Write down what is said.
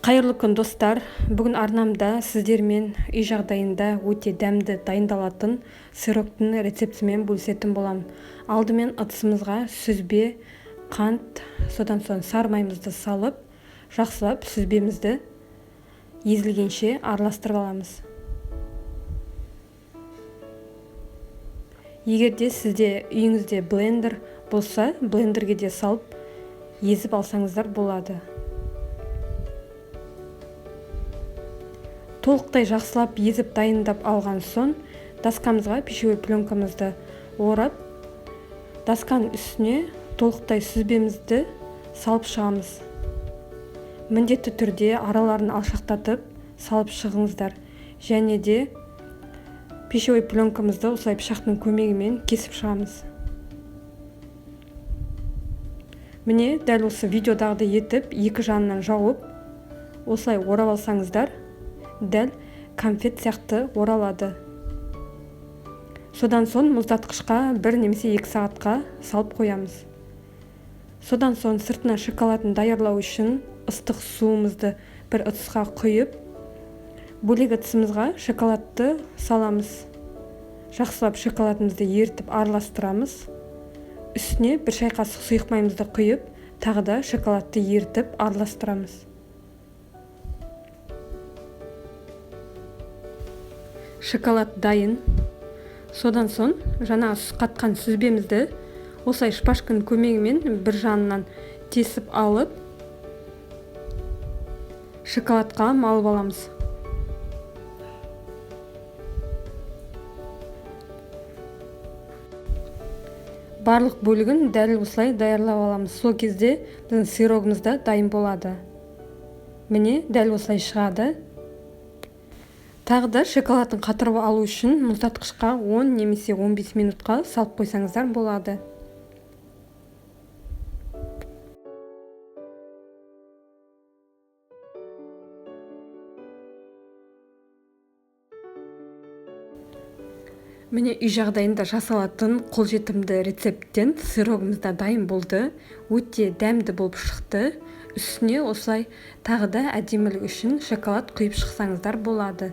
Қайырлы күн достар, бүгін арнамда сіздермен үй жағдайында өте дәмді дайындалатын сироптың рецептімен бөлісетін боламын. Алдымен ыдысымызға сүзбе, қант, содан соң сары майымызды салып, жақсылап сүзбемізді езілгенше араластырып аламыз. Егерде сізде үйіңізде блендер болса, блендерге де салып езіп алсаңыздар болады. Толықтай жақсылап езіп дайындап алған соң, доскамызға пищевой пленкамызды орап, досканың үстіне толықтай сүзбемізді салып шығамыз. Міндетті түрде араларын алшақтатып салып шығыңыздар. Және де пищевой пленкамызды осылай пышақтың көмегімен кесіп шығамыз. Міне, дәл осы видеодағыдай етіп, екі жағынан жауып, осылай орап алсаңыздар, дәл конфет сияқты оралады. Содан соң мұздатқышқа 1 немесе 2 сағатқа салып қоямыз. Содан соң сыртына шоколадын даярлау үшін ыстық суымызды бір ыдысқа құйып, бөлек ыдысымызға шоколадты саламыз. Жақсылап шоколадымызды ертіп араластырамыз. Үстіне 1 шай қасық сұйық майымызды құйып, тағы да шоколадты ертіп араластырамыз. Шоколад дайын. Содан соң жаңа қатқан сүзбемізді осылай шпажканың көмегімен бір жағынан тесіп алып, шоколадқа малып аламыз. Барлық бөлігін дәл осылай даярлап аламыз. Сол кезде біздің сирогымыз да дайын болады. Міне, дәл осылай шығады. Тағы да шоколадын қатырып алу үшін мұздатқышқа 10 немесе 15 минутқа салып қойсаңыздар болады. Міне, үй жағдайында жасалатын қолжетімді рецепттен сирогымыз да дайын болды. Өте дәмді болып шықты. Үстіне осылай тағы да әдемілік үшін шоколад құйып шықсаңыздар болады.